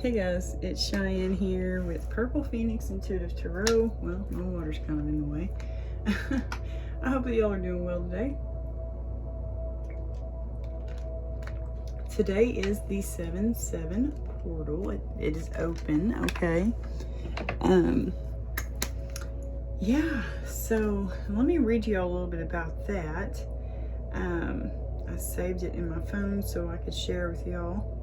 Hey guys, it's Cheyenne here with Purple Phoenix Intuitive Tarot. Well, my water's kind of in the way. I hope that y'all are doing well today. Today is the 7-7 portal. It is open, okay? Yeah, so let me read you all a little bit about that. I saved it in my phone so I could share with y'all.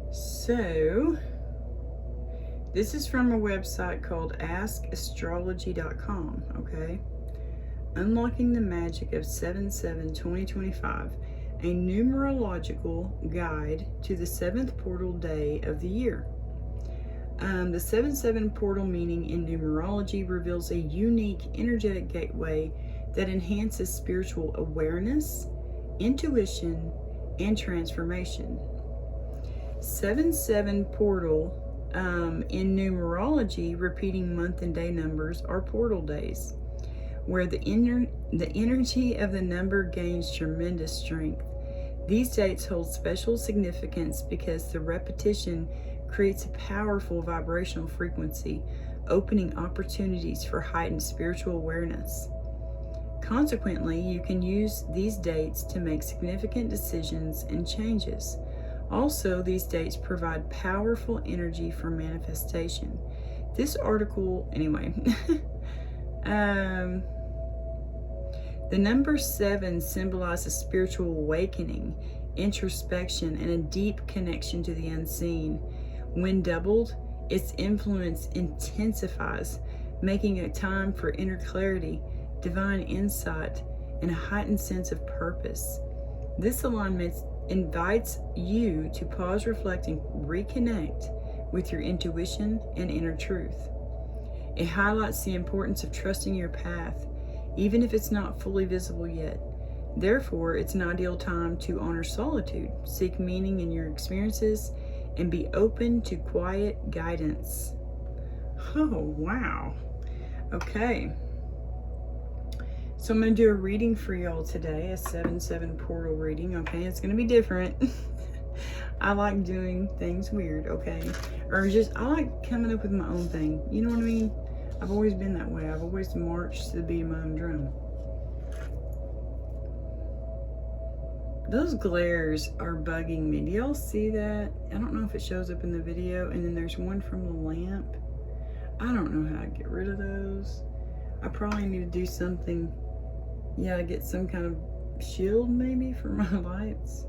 So, this is from a website called AskAstrology.com, okay? Unlocking the Magic of 7/7/2025, a numerological guide to the 7th portal day of the year. The 7/7 portal meaning in numerology reveals a unique energetic gateway that enhances spiritual awareness, intuition, and transformation. 7/7 portal in numerology, repeating month and day numbers are portal days, where the energy of the number gains tremendous strength. These dates hold special significance because the repetition creates a powerful vibrational frequency, opening opportunities for heightened spiritual awareness. Consequently, you can use these dates to make significant decisions and changes. Also, these dates provide powerful energy for manifestation. This article, anyway, the number 7 symbolizes spiritual awakening, introspection, and a deep connection to the unseen. When doubled, its influence intensifies, making it time for inner clarity, divine insight, and a heightened sense of purpose. This alignment invites you to pause, reflect, and reconnect with your intuition and inner truth. It highlights the importance of trusting your path, even if it's not fully visible yet. Therefore, it's an ideal time to honor solitude, seek meaning in your experiences, and be open to quiet guidance. Oh, wow. Okay. So I'm going to do a reading for y'all today, a 7/7 portal reading, okay? It's going to be different. I like doing things weird, okay? Or just, I like coming up with my own thing. You know what I mean? I've always been that way. I've always marched to the beat of my own drum. Those glares are bugging me. Do y'all see that? I don't know if it shows up in the video. And then there's one from the lamp. I don't know how to get rid of those. I probably need to do something. Yeah, get some kind of shield maybe for my lights.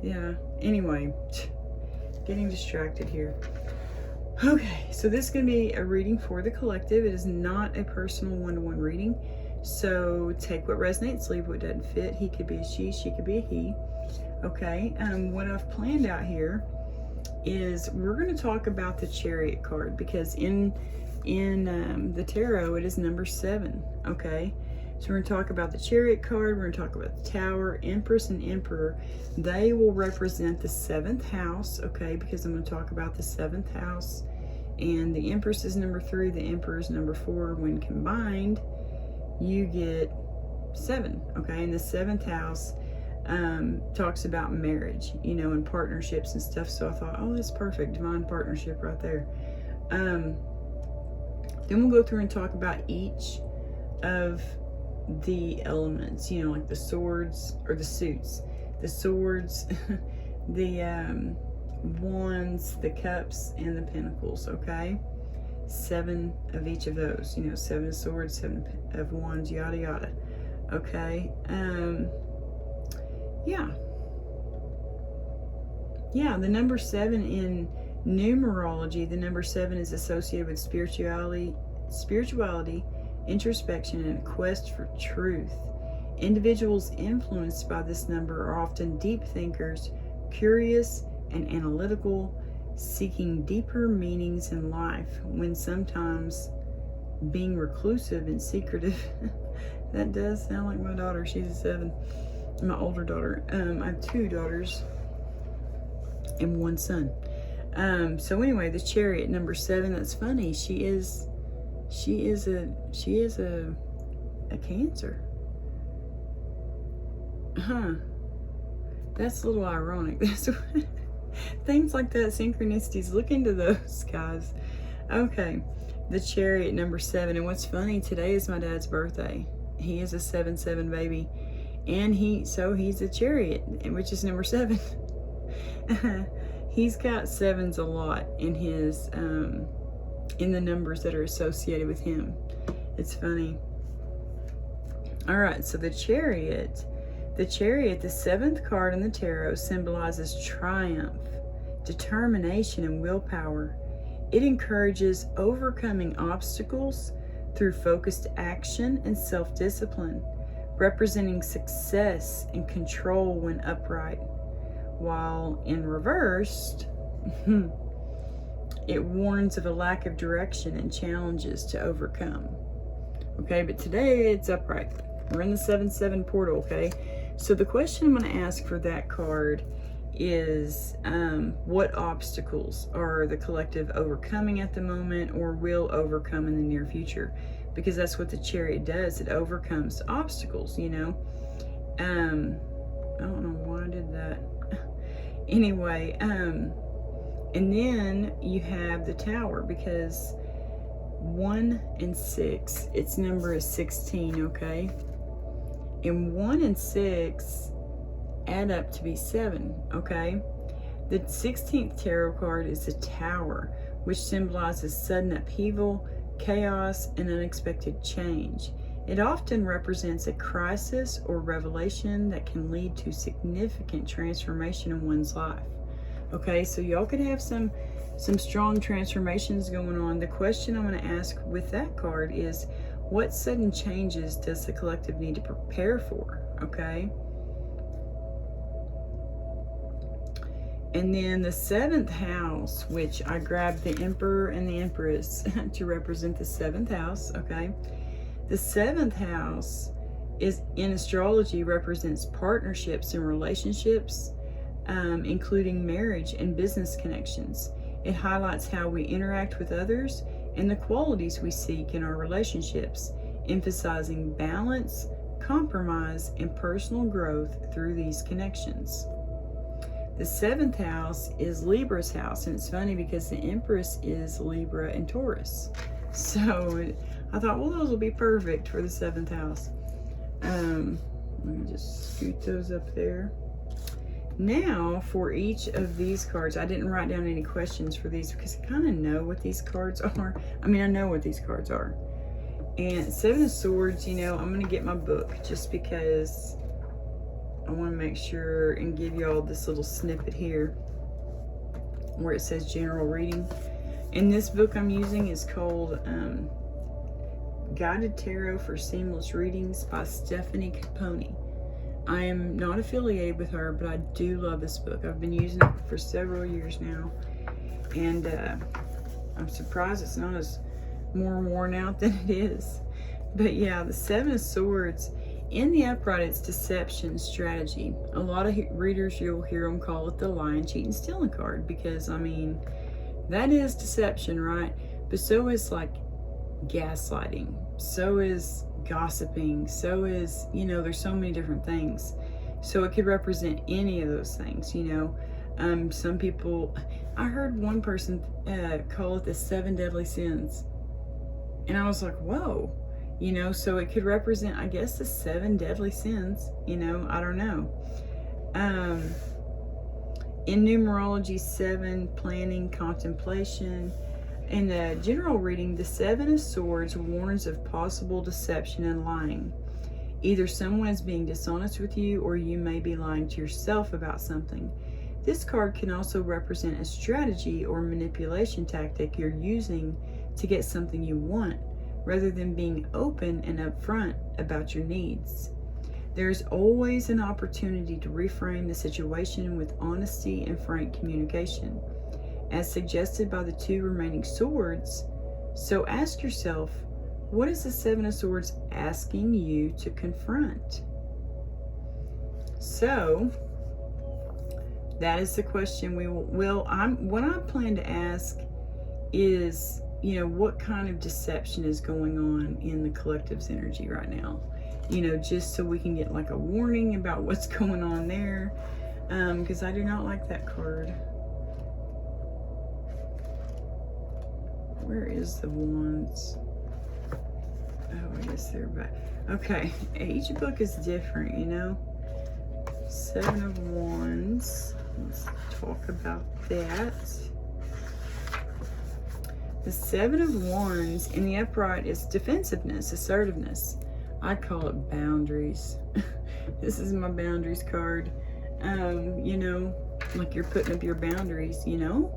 Yeah, anyway, getting distracted here. Okay, so this is going to be a reading for the collective. It is not a personal one-to-one reading. So take what resonates, leave what doesn't fit. He could be a she could be a he. Okay, what I've planned out here is we're going to talk about the Chariot card, because in the tarot it is number 7. Okay, so we're going to talk about the Chariot card. We're going to talk about the Tower, Empress, and Emperor. They will represent the 7th house, okay, because I'm going to talk about the 7th house. And the Empress is number 3, the Emperor is number 4. When combined, you get 7, okay? And the 7th house talks about marriage, you know, and partnerships and stuff. So I thought, oh, that's perfect, divine partnership right there. Then we'll go through and talk about each of the elements, you know, like the swords or the suits, the swords, the wands, the cups, and the pentacles, okay? 7 of each of those, you know, 7 of swords, 7 of wands, yada yada. Okay, yeah, the number 7 in numerology, the number 7 is associated with spirituality, introspection, and a quest for truth. Individuals influenced by this number are often deep thinkers, curious and analytical, seeking deeper meanings in life, when sometimes being reclusive and secretive. That does sound like my daughter. She's a 7. My older daughter. I have 2 daughters and 1 son. So anyway, the Chariot, number 7. That's funny. She is a Cancer. That's a little ironic. That's things like that, synchronicities. Look into those, guys. Okay, the Chariot, number 7. And what's funny, today is my dad's birthday. He is a 7/7 baby, and he's a Chariot, which is number 7. He's got 7s a lot in his in the numbers that are associated with him. It's funny. All right, so the Chariot, the 7th card in the tarot, symbolizes triumph, determination, and willpower. It encourages overcoming obstacles through focused action and self-discipline, representing success and control when upright, while in reversed, it warns of a lack of direction and challenges to overcome. Okay, but today it's upright. We're in the 7/7 portal, okay? So the question I'm going to ask for that card is, what obstacles are the collective overcoming at the moment or will overcome in the near future? Because that's what the Chariot does. It overcomes obstacles, you know. I don't know why I did that. Anyway, and then you have the Tower, because 1 and 6, its number is 16, okay? And 1 and 6 add up to be 7, okay? The 16th tarot card is the Tower, which symbolizes sudden upheaval, chaos, and unexpected change. It often represents a crisis or revelation that can lead to significant transformation in one's life. Okay, so y'all could have some strong transformations going on. The question I'm going to ask with that card is, what sudden changes does the collective need to prepare for? Okay. And then the 7th house, which I grabbed the Emperor and the Empress to represent the 7th house, okay? The 7th house is, in astrology, represents partnerships and relationships, including marriage and business connections. It highlights how we interact with others and the qualities we seek in our relationships, emphasizing balance, compromise, and personal growth through these connections. The 7th house is Libra's house, and it's funny because the Empress is Libra and Taurus. So I thought, well, those will be perfect for the 7th house. Let me just scoot those up there. Now, for each of these cards, I didn't write down any questions for these because I kind of know what these cards are. I mean, I know what these cards are. And 7 of Swords, you know, I'm going to get my book just because I want to make sure and give you all this little snippet here where it says general reading. And this book I'm using is called Guided Tarot for Seamless Readings by Stephanie Caponi. I am not affiliated with her, but I do love this book. I've been using it for several years now, and I'm surprised it's not as more worn out than it is. But yeah, the 7 of Swords, in the upright, it's deception strategy. A lot of readers, you'll hear them call it the lying, cheating, stealing card, because, I mean, that is deception, right? But so is, like, gaslighting. So is gossiping. So is, you know, there's so many different things. So it could represent any of those things, you know. Some people, I heard one person call it the 7 deadly sins. And I was like, whoa. You know, so it could represent, I guess, the 7 deadly sins. You know, I don't know. In numerology, 7, planning, contemplation. In the general reading, the 7 of Swords warns of possible deception and lying. Either someone is being dishonest with you, or you may be lying to yourself about something. This card can also represent a strategy or manipulation tactic you're using to get something you want, rather than being open and upfront about your needs. There's always an opportunity to reframe the situation with honesty and frank communication, as suggested by the 2 remaining swords. So ask yourself, what is the 7 of Swords asking you to confront? So that is the question we will. What I plan to ask is, you know, what kind of deception is going on in the collective's energy right now? You know, just so we can get like a warning about what's going on there. because I do not like that card. Where is the Wands? Oh, I guess they're back. Okay, each book is different, you know. Seven of Wands. Let's talk about that. The Seven of Wands in the upright is defensiveness, assertiveness. I call it boundaries. This is my boundaries card. You know, like you're putting up your boundaries, you know.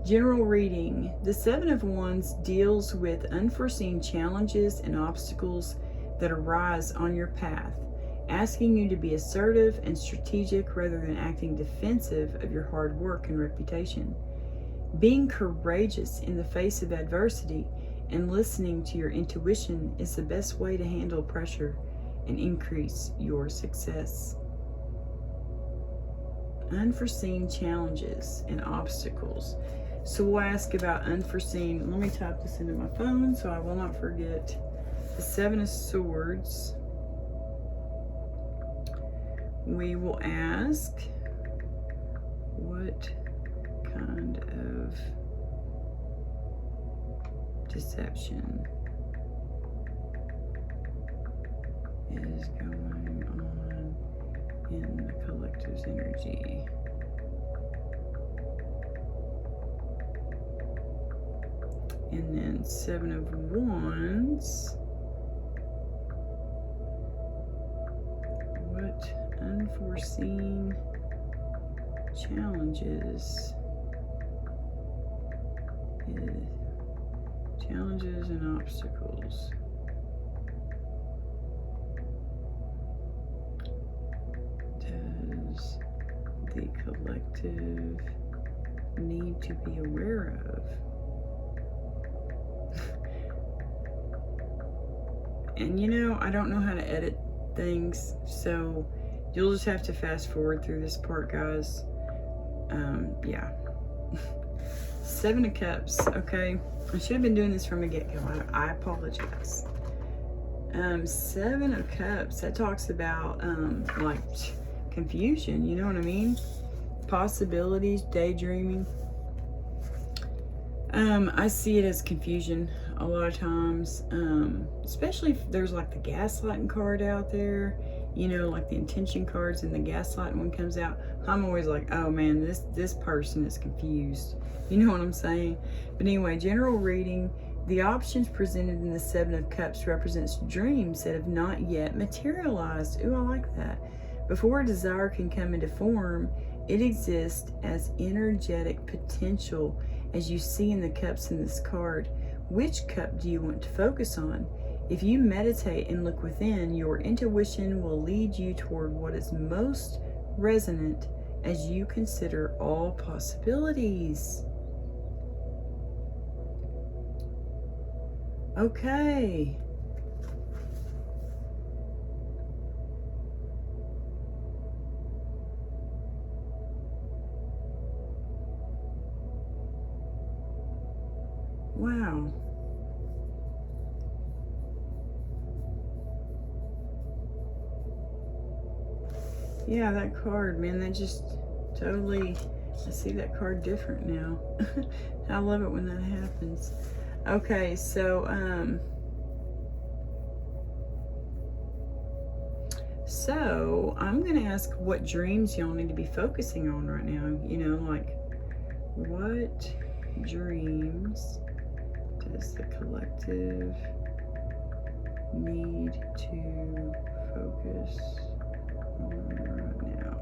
General reading. The Seven of Wands deals with unforeseen challenges and obstacles that arise on your path, asking you to be assertive and strategic rather than acting defensive of your hard work and reputation. Being courageous in the face of adversity and listening to your intuition is the best way to handle pressure and increase your success. Unforeseen challenges and obstacles. So we'll ask about unforeseen. Let me type this into my phone so I will not forget. The Seven of Swords. We will ask, what kind of deception is going on in the collective's energy? And then Seven of Wands. What unforeseen challenges and obstacles does the collective need to be aware of? And you know, I don't know how to edit things, so you'll just have to fast forward through this part, guys. Yeah. Seven of Cups. Okay, I should have been doing this from the get-go. I apologize. Seven of Cups, that talks about like confusion, you know what I mean? Possibilities, daydreaming. I see it as confusion a lot of times, especially if there's like the gaslighting card out there, you know, like the intention cards and the gaslighting one comes out. I'm always like, oh man, this person is confused. You know what I'm saying? But anyway, general reading. The options presented in the Seven of Cups represents dreams that have not yet materialized. Ooh, I like that. Before a desire can come into form, it exists as energetic potential, as you see in the cups in this card. Which cup do you want to focus on? If you meditate and look within, your intuition will lead you toward what is most resonant as you consider all possibilities. Okay. Wow. Yeah, that card, man, that just totally, I see that card different now. I love it when that happens. Okay, so I'm gonna ask what dreams y'all need to be focusing on right now. You know, like what dreams does the collective need to focus on right now?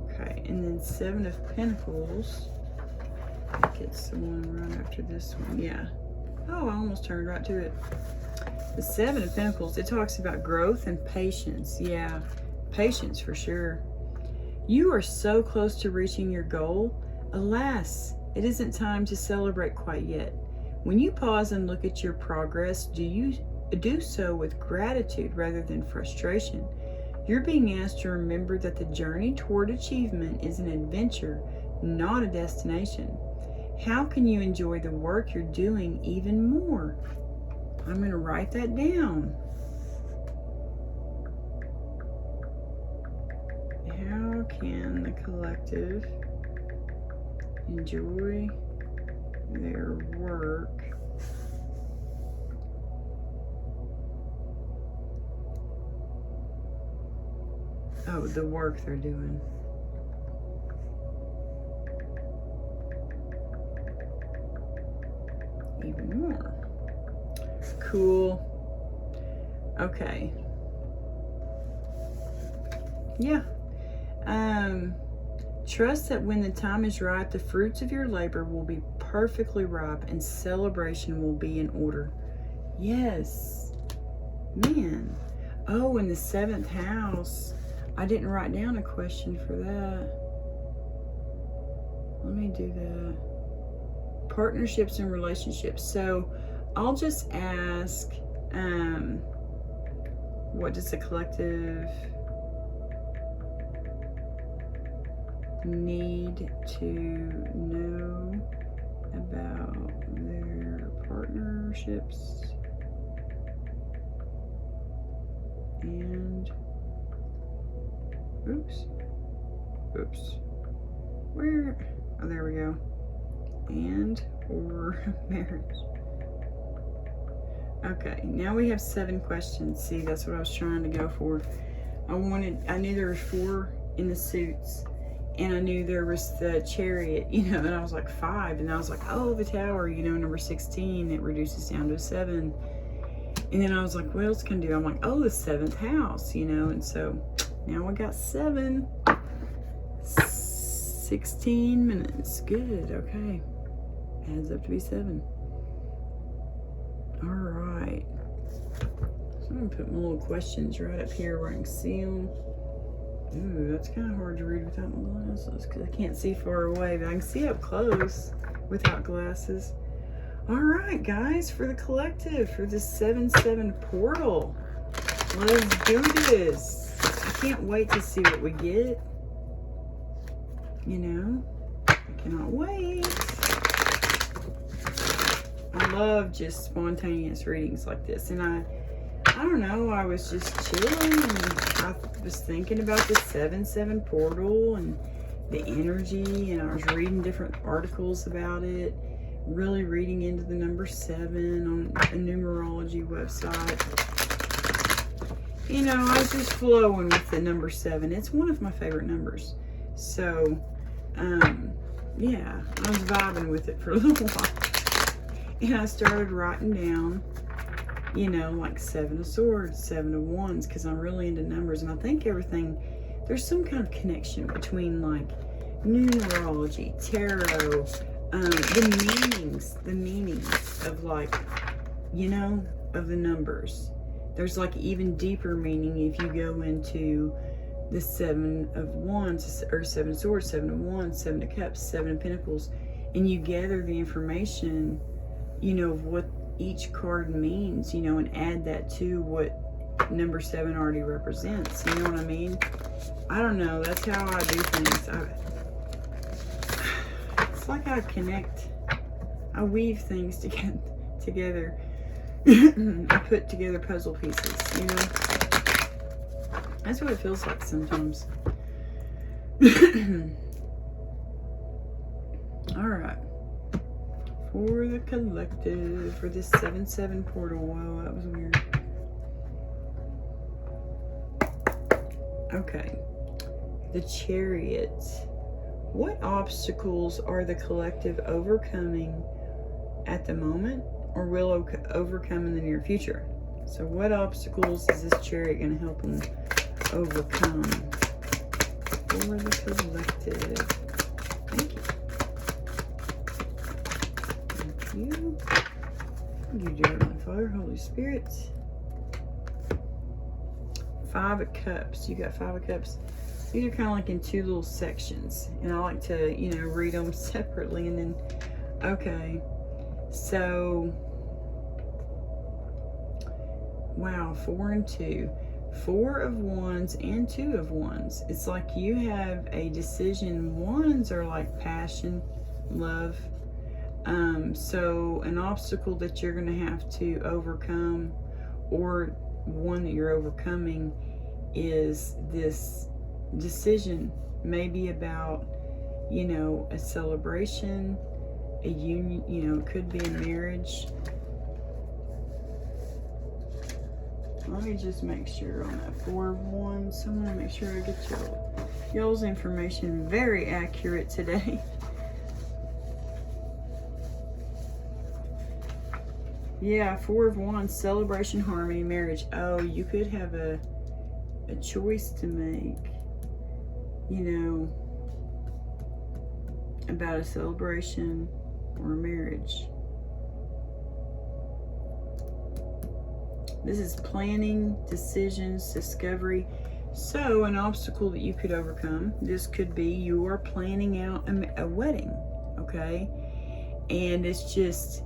Okay, and then Seven of Pentacles. I think it's the one right after this one. Yeah. Oh, I almost turned right to it. The Seven of Pentacles, it talks about growth and patience. Yeah, patience for sure. You are so close to reaching your goal. Alas, it isn't time to celebrate quite yet. When you pause and look at your progress, do so with gratitude rather than frustration. You're being asked to remember that the journey toward achievement is an adventure, not a destination. How can you enjoy the work you're doing even more? I'm going to write that down. can the collective enjoy their work the work they're doing? Even more. Cool. Okay. Yeah. Trust that when the time is right, the fruits of your labor will be perfectly ripe and celebration will be in order. Yes. Man. Oh, in the 7th house. I didn't write down a question for that. Let me do that. Partnerships and relationships. So I'll just ask, what does the collective need to know about their partnerships and oops, where, oh, there we go, and or marriage. Okay, now we have 7 questions. See, that's what I was trying to go for. I knew there were 4 in the suits, and I knew there was the Chariot, you know, and I was like 5, and I was like, oh, the Tower, you know, number 16, it reduces down to 7. And then I was like, what else can I do? I'm like, oh, the 7th house, you know, and so now I got 7. 16 minutes. Good, okay. Adds up to be 7. All right. So I'm gonna put my little questions right up here where I can see them. Ooh, that's kind of hard to read without my glasses because I can't see far away, but I can see up close without glasses. All right, guys, for the collective, for this 7/7 portal, let's do this. I can't wait to see what we get. You know, I cannot wait. I love just spontaneous readings like this, and I don't know, I was just chilling and I was thinking about the 7/7 portal and the energy, and I was reading different articles about it, really reading into the number 7 on a numerology website. You know, I was just flowing with the number 7. It's one of my favorite numbers. So, yeah, I was vibing with it for a little while. And I started writing down, you know, like 7 of Swords, 7 of Wands, because I'm really into numbers. And I think everything, there's some kind of connection between like numerology, tarot, the meanings of like, you know, of the numbers. There's like even deeper meaning if you go into the 7 of Wands, or 7 of Swords, 7 of Wands, 7 of Cups, 7 of Pentacles, and you gather the information, you know, of what each card means, you know, and add that to what number 7 already represents. You know what I mean? I don't know. That's how I do things. It's like I weave things together. I put together puzzle pieces, you know? That's what it feels like sometimes. Alright. For the collective, for this 7/7 portal. Wow, that was weird. Okay. The Chariot. What obstacles are the collective overcoming at the moment, or will overcome in the near future? So what obstacles is this Chariot going to help them overcome for the collective? Thank you. Thank you. You, dear my Father, Holy Spirit. 5 of Cups. You got 5 of Cups. These are kind of like in 2 little sections, and I like to, you know, read them separately. And then, okay, so wow, 4 and 2. 4 of Wands and 2 of Wands. It's like you have a decision. Wands are like passion, love. So an obstacle that you're going to have to overcome, or one that you're overcoming, is this decision maybe about, you know, a celebration, a union, you know, it could be a marriage. Let me just make sure on that 4 of Wands. So I want to make sure I get y'all's information very accurate today. Yeah, 4 of Wands, celebration, harmony, marriage. Oh, you could have a choice to make, you know, about a celebration or a marriage. This is planning, decisions, discovery. So an obstacle that you could overcome, this could be you are planning out a wedding, okay? And it's just,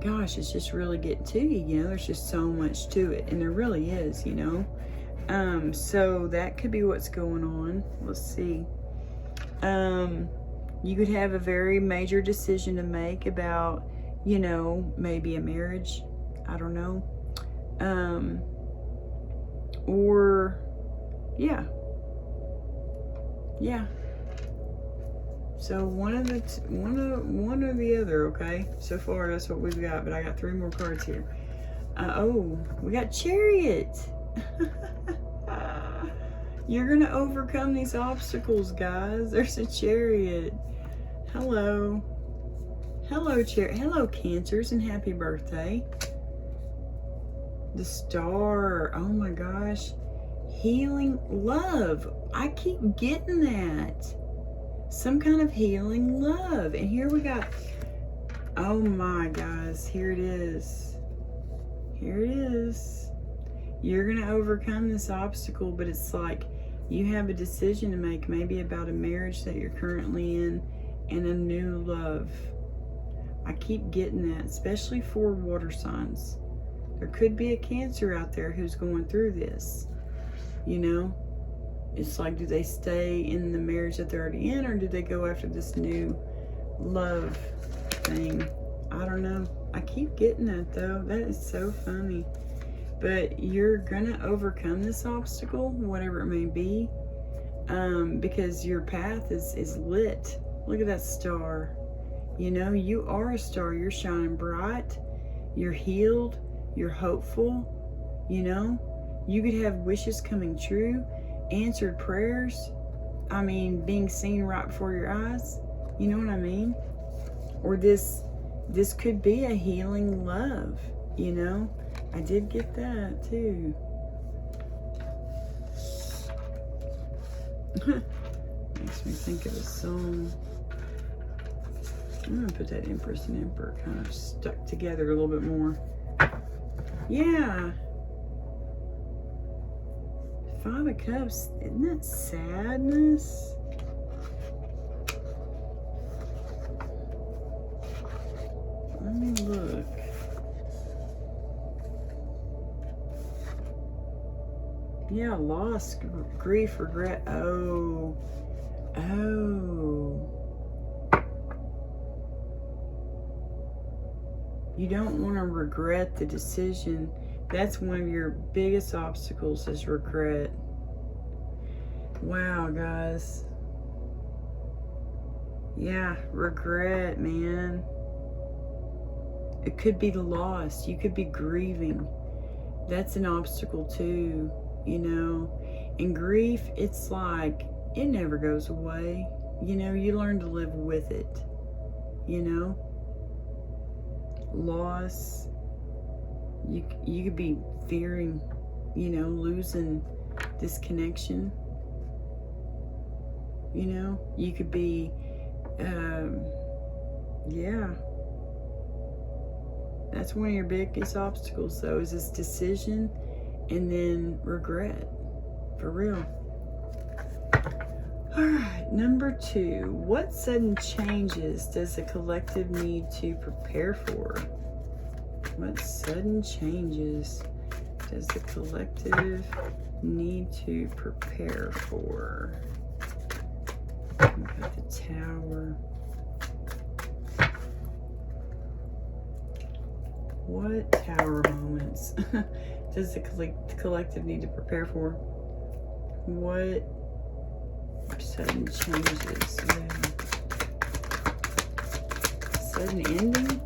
gosh, it's just really getting to you, you know? There's just so much to it, and there really is, you know? So that could be what's going on. Let's see. You could have a very major decision to make about, you know, maybe a marriage. I don't know. Or yeah. So one or the other, okay? So far that's what we've got, but I got 3 more cards here. Oh, we got Chariot. You're gonna overcome these obstacles, guys. There's a Chariot. Hello Chariot. Hello Cancers, and happy birthday. The Star. Oh my gosh. Healing love. I keep getting that. Some kind of healing love. And here we got, oh my guys, here it is. Here it is. You're going to overcome this obstacle, but it's like you have a decision to make, maybe about a marriage that you're currently in and a new love. I keep getting that, especially for water signs. There could be a Cancer out there who's going through this, you know? It's like, do they stay in the marriage that they're already in, or do they go after this new love thing? I don't know. I keep getting that, though. That is so funny. But you're gonna overcome this obstacle, whatever it may be, because your path is lit. Look at that star. You know, you are a star. You're shining bright. You're healed. You're hopeful. You know, you could have wishes coming true, answered prayers. I mean, being seen right before your eyes. You know what I mean? Or this could be a healing love, you know? I did get that too. Makes me think of a song. I'm gonna put that Empress and Emperor kind of stuck together a little bit more. Yeah. 5 of Cups, isn't that sadness? Let me look. Yeah, loss, grief, regret. Oh. You don't want to regret the decision. That's one of your biggest obstacles, is regret. Wow, guys. Yeah, regret, man. It could be the loss. You could be grieving. That's an obstacle too, you know. And grief, it's like, it never goes away. You know, you learn to live with it, you know. Loss, you could be fearing, you know, losing this connection. You know, you could be, yeah. That's one of your biggest obstacles, though, is this decision and then regret. For real. All right, number 2. What sudden changes does the collective need to prepare for? What sudden changes does the collective need to prepare for? We've got the Tower. What Tower moments does the collective need to prepare for? What Sudden changes, yeah. Sudden ending.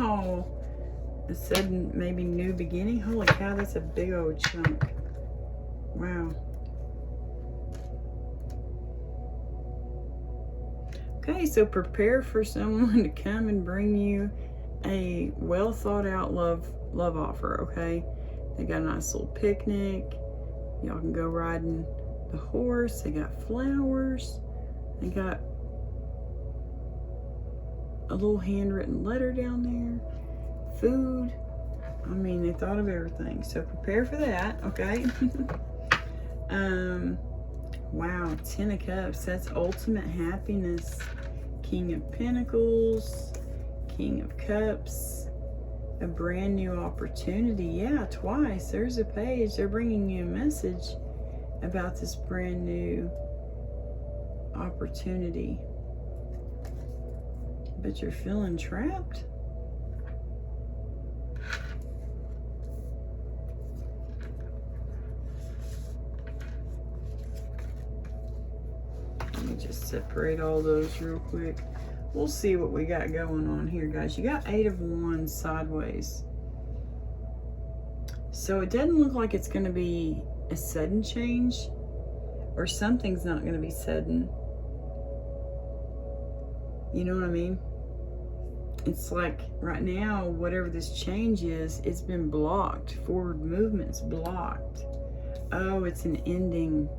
Oh, a sudden maybe new beginning. Holy cow, that's a big old chunk. Wow. Okay, so prepare for someone to come and bring you a well thought out love offer, okay? They got a nice little picnic. Y'all can go riding the horse. They got flowers. They got a little handwritten letter down there. Food. I mean, they thought of everything. So prepare for that, okay? Wow, 10 of Cups. That's ultimate happiness. King of Pentacles. King of Cups. A brand new opportunity. Yeah, twice. There's a page. They're bringing you a message about this brand new opportunity. But you're feeling trapped? Let me just separate all those real quick. We'll see what we got going on here, guys. You got 8 of Wands sideways. So it doesn't look like it's going to be a sudden change, or something's not going to be sudden. You know what I mean? It's like right now, whatever this change is, it's been blocked. Forward movement's blocked. Oh, it's an ending.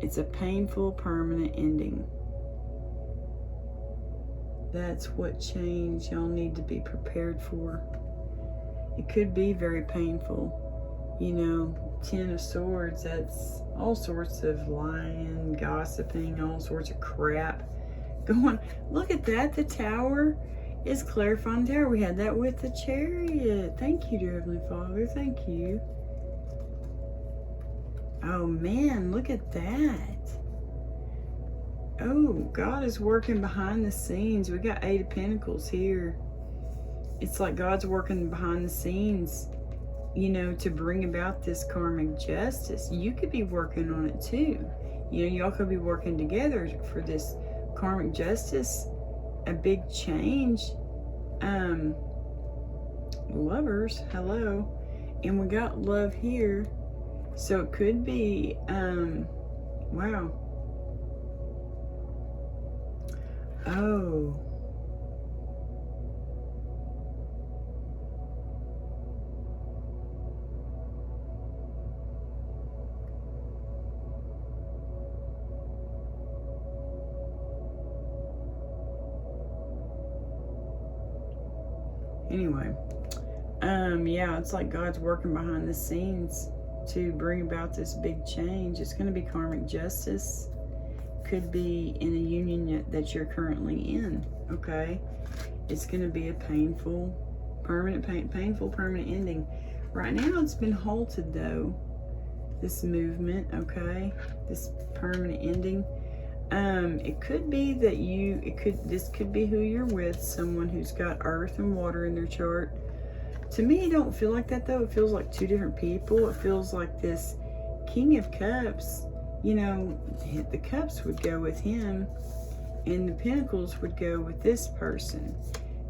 It's a painful, permanent ending. That's what change y'all need to be prepared for. It could be very painful. You know, 10 of Swords, that's all sorts of lying, gossiping, all sorts of crap going. Look at that, the Tower is clarifying tower. We had that with the Chariot. Thank you, dear Heavenly Father. Thank you. Oh man, look at that. Oh, God is working behind the scenes. We got 8 of Pentacles here. It's like God's working behind the scenes, you know, to bring about this karmic justice. You could be working on it too. You know, y'all could be working together for this karmic justice, a big change. Lovers, hello. And we got love here. So it could be, wow. Oh. Anyway, yeah, it's like God's working behind the scenes to bring about this big change. It's going to be karmic justice. Could be in a union that you're currently in, okay? It's going to be a painful, permanent ending. Right now, it's been halted, though, this movement, okay? This permanent ending. It could be that this could be who you're with, someone who's got earth and water in their chart. To me, it don't feel like that, though. It feels like 2 different people. It feels like this King of Cups, you know, the Cups would go with him, and the Pentacles would go with this person.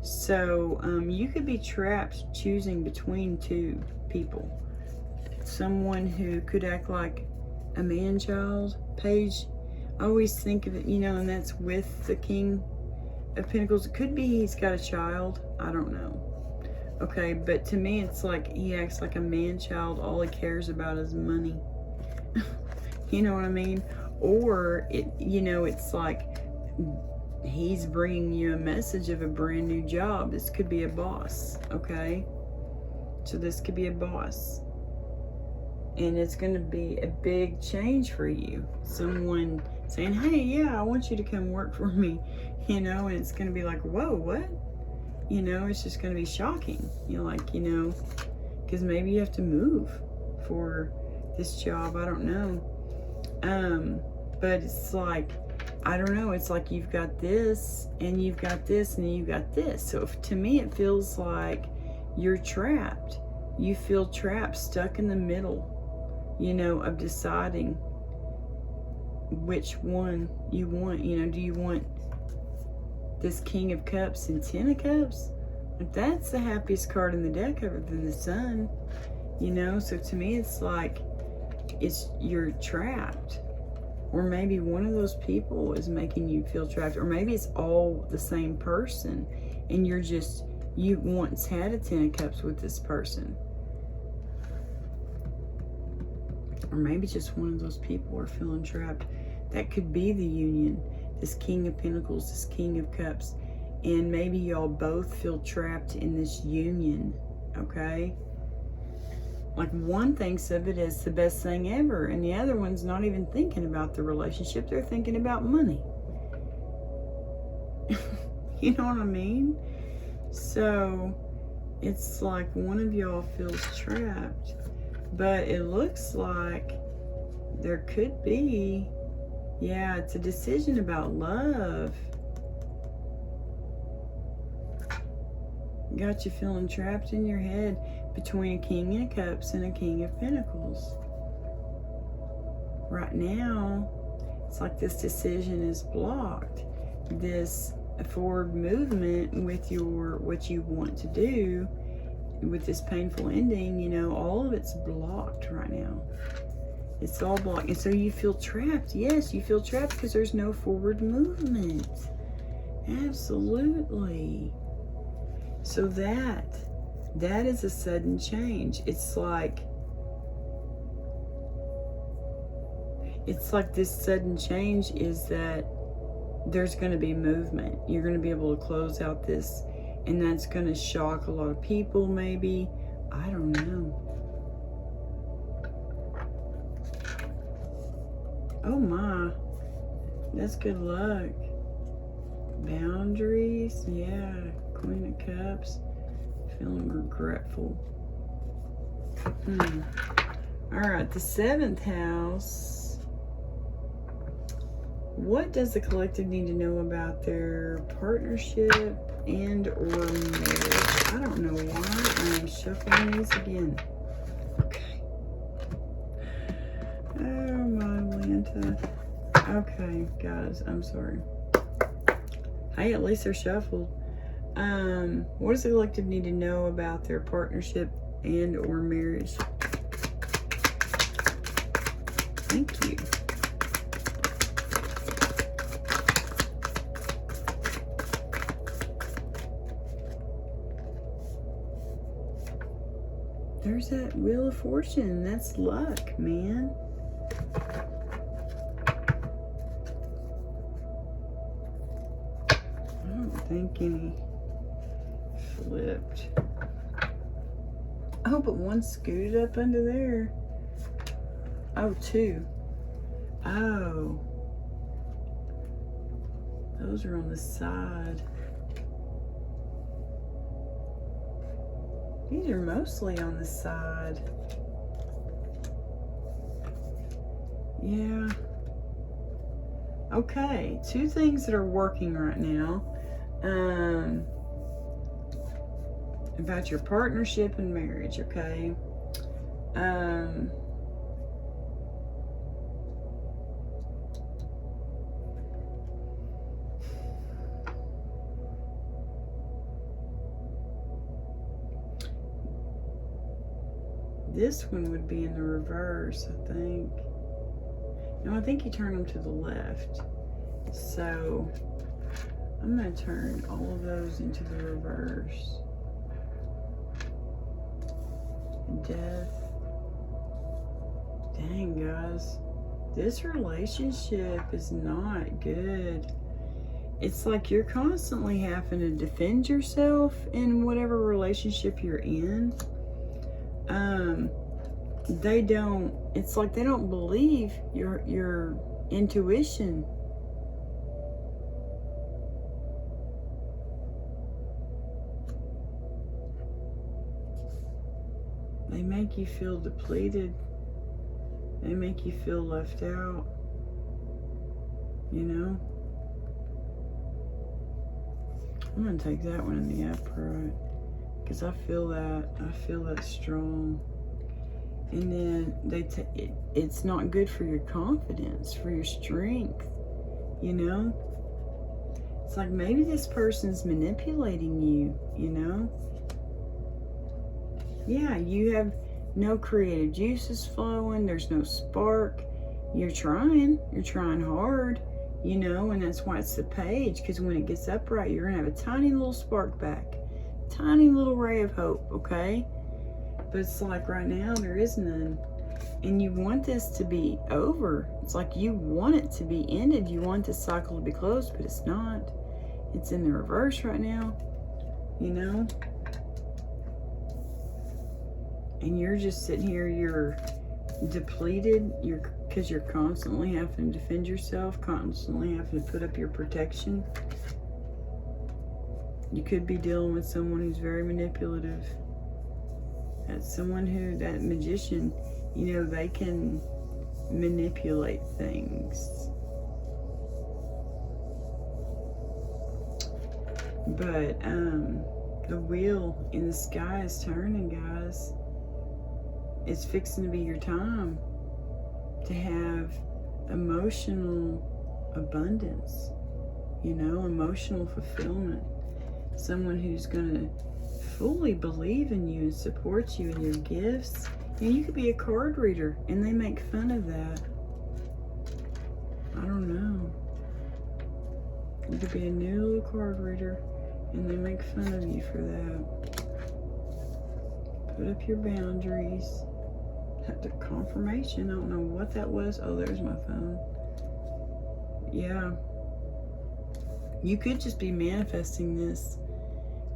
So, you could be trapped choosing between 2 people. Someone who could act like a man-child. Page, I always think of it, you know, and that's with the King of Pentacles. It could be he's got a child. I don't know. Okay, but to me, it's like he acts like a man-child. All he cares about is money. You know what I mean? Or, you know, it's like he's bringing you a message of a brand new job. This could be a boss, okay? So this could be a boss. And it's going to be a big change for you. Someone saying, hey, yeah, I want you to come work for me. You know, and it's going to be like, whoa, what? You know, it's just going to be shocking. You know, like, you know, because maybe you have to move for this job. I don't know. But it's like, I don't know. It's like you've got this, and you've got this, and you've got this. So to me, it feels like you're trapped. you feel trapped, stuck in the middle, you know, of deciding which one you want. You know, do you want this King of Cups and Ten of Cups? That's the happiest card in the deck other than the Sun, you know. So to me, it's like you're trapped, or maybe one of those people is making you feel trapped, or maybe it's all the same person and you once had a Ten of Cups with this person, or maybe just one of those people are feeling trapped. That could be the union, this King of Pentacles, this King of Cups. And maybe y'all both feel trapped in this union, okay? Like one thinks of it as the best thing ever, and the other one's not even thinking about the relationship. They're thinking about money. You know what I mean? So it's like one of y'all feels trapped, but it looks like there could be, yeah, it's a decision about love. Got you feeling trapped in your head between a King of Cups and a King of Pentacles. Right now, it's like this decision is blocked. This forward movement with what you want to do, with this painful ending, you know, all of it's blocked right now. It's all blocked. And so you feel trapped. Yes, you feel trapped because there's no forward movement. Absolutely. So that is a sudden change. It's like this sudden change is that there's going to be movement. You're going to be able to close out this, and that's going to shock a lot of people, maybe. I don't know. Oh my, that's good luck. Boundaries, yeah. Queen of Cups, feeling regretful. All right, the 7th house. What does the collective need to know about their partnership and or marriage? I don't know why I'm shuffling these again. Okay. Oh, my Lanta. Okay, guys, I'm sorry. Hey, at least they're shuffled. What does the collective need to know about their partnership and or marriage? Thank you. There's that Wheel of Fortune. That's luck, man. I don't think any flipped. Oh, but one scooted up under there. Oh, two. Oh. Those are on the side. These are mostly on the side. Yeah. Okay, two things that are working right now. About your partnership and marriage, okay? This one would be in the reverse, I think. No, I think you turn them to the left. So I'm going to turn all of those into the reverse. Death. Dang, guys. This relationship is not good. It's like you're constantly having to defend yourself in whatever relationship you're in. It's like they don't believe your intuition. They make you feel depleted. They make you feel left out. You know? I'm going to take that one in the upright. because I feel that strong. And then it's not good for your confidence, for your strength, you know? It's like maybe this person's manipulating you, you know? Yeah, you have no creative juices flowing. There's no spark. You're trying hard, you know, and that's why it's the page, because when it gets upright, you're going to have a tiny little spark back. Tiny little ray of hope, okay? But it's like right now, there is none. And you want this to be over. It's like you want it to be ended. You want this cycle to be closed, but it's not. It's in the reverse right now, you know? And you're just sitting here, you're depleted, because you're constantly having to defend yourself, constantly having to put up your protection. You could be dealing with someone who's very manipulative. That's someone who, that magician, you know, they can manipulate things. But the wheel in the sky is turning, guys. It's fixing to be your time to have emotional abundance, you know, emotional fulfillment. Someone who's going to fully believe in you and support you and your gifts. And you could be a card reader and they make fun of that. I don't know. You could be a new little card reader and they make fun of you for that. Put up your boundaries. The confirmation, I don't know what that was. Oh, there's my phone. Yeah. You could just be manifesting this.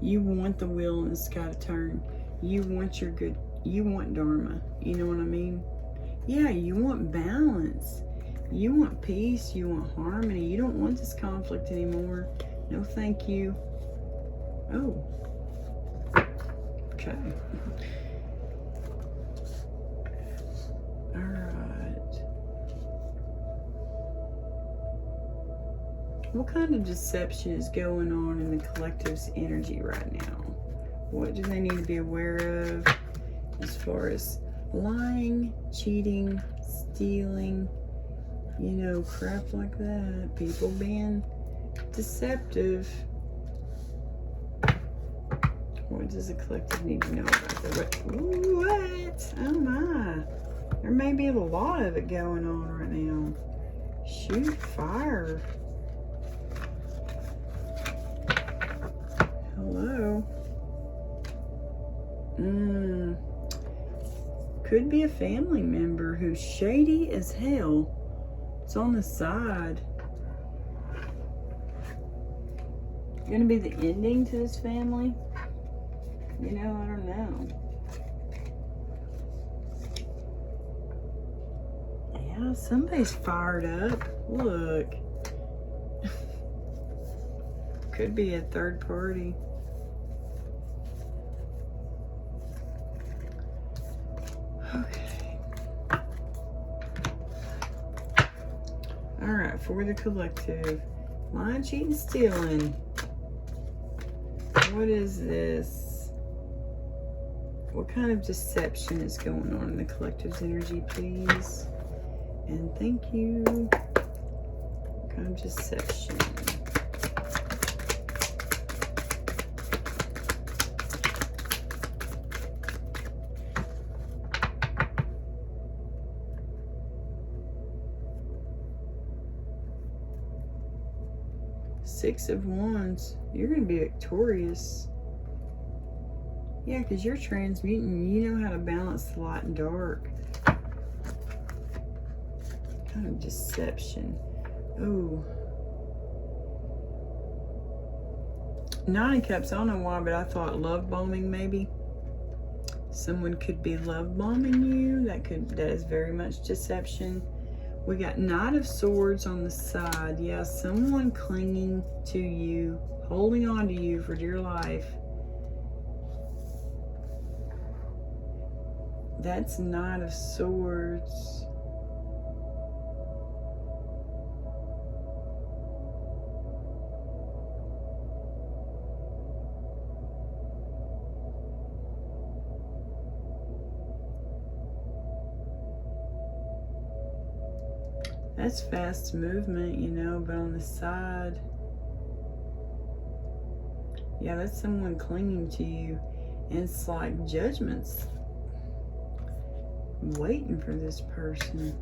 You want the wheel in the sky to turn. You want your good, you want Dharma. You know what I mean? Yeah, you want balance. You want peace. You want harmony. You don't want this conflict anymore. No, thank you. Oh. Okay. All right. What kind of deception is going on in the collective's energy right now? What do they need to be aware of as far as lying, cheating, stealing, you know, crap like that? People being deceptive. What does the collective need to know about that? What? Oh my. There may be a lot of it going on right now. Shoot fire. Hello. Could be a family member who's shady as hell. It's on the side. Gonna be the ending to this family? You know, I don't know. Yeah, somebody's fired up. Look. Could be a third party. Okay. Alright, for the collective. Lying, cheating, stealing. What is this? What kind of deception is going on in the collective's energy, please? And thank you. What kind of deception? Six of Wands. You're going to be victorious. Yeah, because you're transmuting. You know how to balance the light and dark. Kind of deception. Oh. Nine of Cups. I don't know why, but I thought love bombing maybe. Someone could be love bombing you. That is very much deception. We got Knight of Swords on the side. Yeah, someone clinging to you, holding on to you for dear life. That's Knight of Swords. That's fast movement, you know, but on the side, yeah, that's someone clinging to you. And it's like judgment's waiting for this person.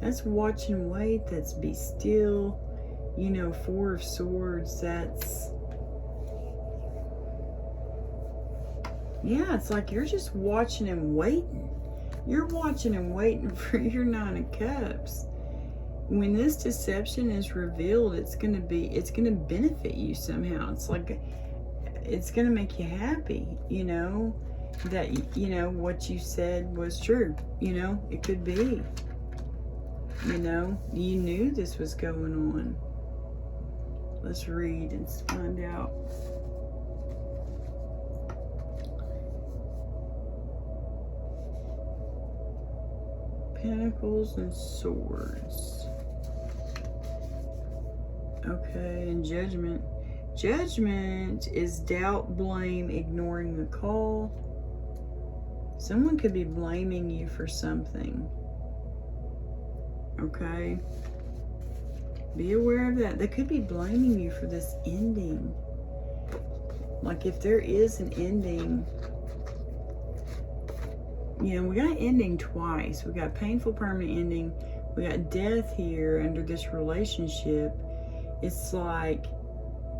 That's watch and wait. That's be still. You know, Four of Swords. That's, yeah, it's like you're just watching and waiting. You're watching and waiting for your Nine of Cups. When this deception is revealed, it's gonna benefit you somehow. It's like, it's gonna make you happy, you know, that, you know, what you said was true. You know, it could be, you know, you knew this was going on. Let's read and find out. Pentacles and Swords. Okay, and Judgment. Judgment is doubt, blame, ignoring the call. Someone could be blaming you for something. Okay? Be aware of that. They could be blaming you for this ending. Like if there is an ending, you know, we got ending twice. We got painful permanent ending. We got death here under this relationship. It's like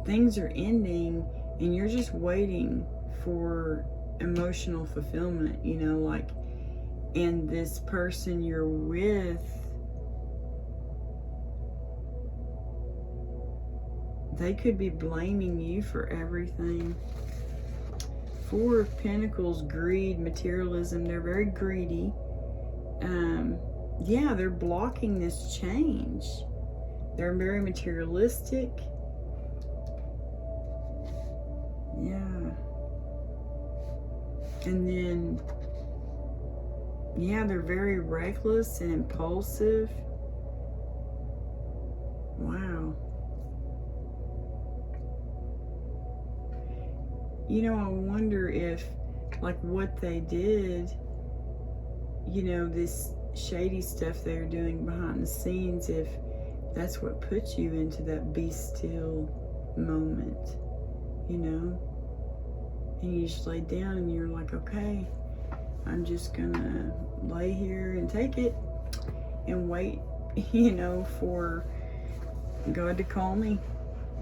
things are ending and you're just waiting for emotional fulfillment, you know, like, and this person you're with, they could be blaming you for everything. Four of Pentacles, greed, materialism. They're very greedy. Yeah, they're blocking this change. They're very materialistic. Yeah. And then, yeah, they're very reckless and impulsive. Wow. You know, I wonder if, like, what they did, you know, this shady stuff they're doing behind the scenes, if that's what puts you into that be still moment, you know? And you just lay down and you're like, okay, I'm just gonna lay here and take it and wait, you know, for God to call me,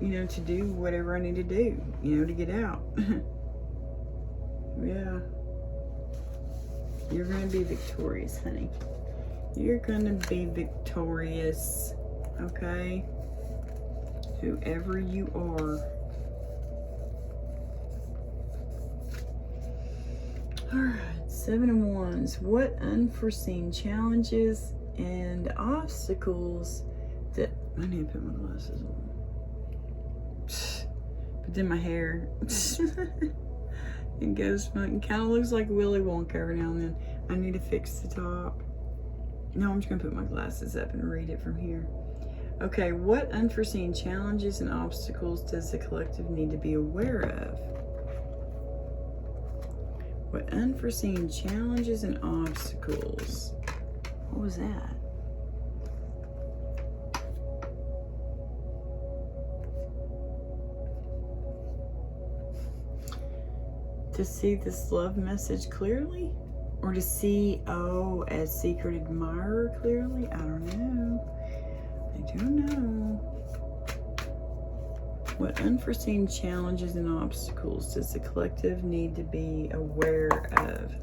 you know, to do whatever I need to do, you know, to get out. Yeah. You're going to be victorious, honey. You're going to be victorious, okay? Whoever you are. Alright, Seven of Wands. What unforeseen challenges and obstacles that... I need to put my glasses on. But then my hair... It goes funny. Kind of looks like Willy Wonka every now and then. I need to fix the top. No, I'm just going to put my glasses up and read it from here. Okay, what unforeseen challenges and obstacles does the collective need to be aware of? What unforeseen challenges and obstacles? What was that? To see this love message clearly? Or to see, oh, as secret admirer clearly? I don't know. I don't know. What unforeseen challenges and obstacles does the collective need to be aware of?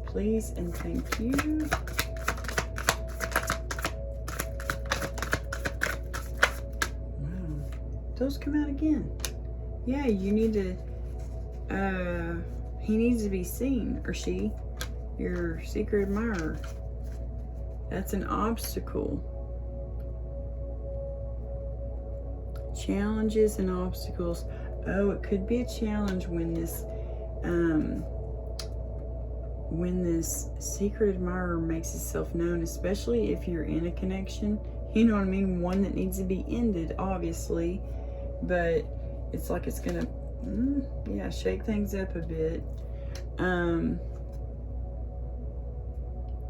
Please and thank you. Wow. Those come out again. Yeah, you need to... he needs to be seen, or she, your secret admirer. That's an obstacle. Challenges and obstacles. Oh, it could be a challenge when this secret admirer makes itself known, especially if you're in a connection. You know what I mean? One that needs to be ended, obviously, but it's like it's gonna yeah, shake things up a bit.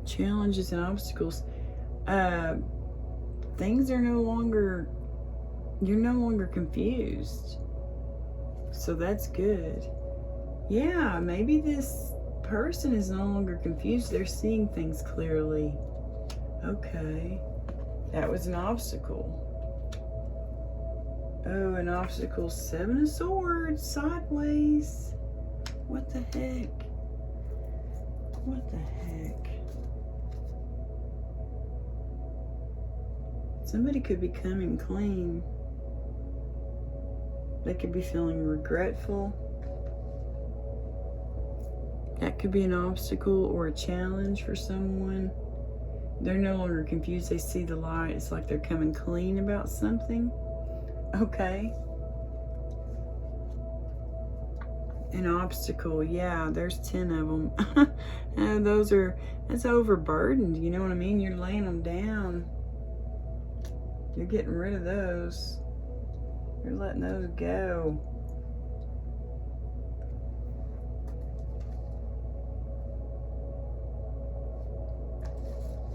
Challenges and obstacles. things are no longer, you're no longer confused. So that's good. Yeah, maybe this person is no longer confused. They're seeing things clearly. Okay. That was an obstacle. Oh, an obstacle. 7 of Swords. Sideways. What the heck? What the heck? Somebody could be coming clean. They could be feeling regretful. That could be an obstacle or a challenge for someone. They're no longer confused. They see the light. It's like they're coming clean about something. Okay. An obstacle. Yeah, there's 10 of them. And that's overburdened. You know what I mean? You're laying them down. You're getting rid of those. You're letting those go.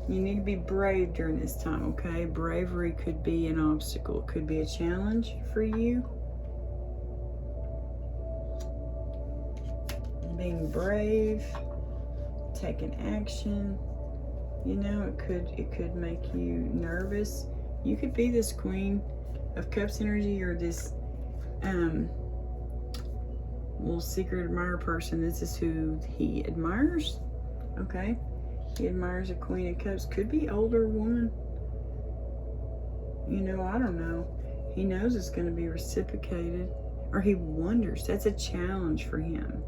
You need to be brave during this time, okay? Bravery could be an obstacle. It could be a challenge for you. Being brave, taking action. You know, it could make you nervous. You could be this Queen of Cups energy, or this little secret admirer person. This is who he admires. Okay. He admires a Queen of Cups. Could be older woman. You know, I don't know. He knows it's going to be reciprocated. Or he wonders. That's a challenge for him.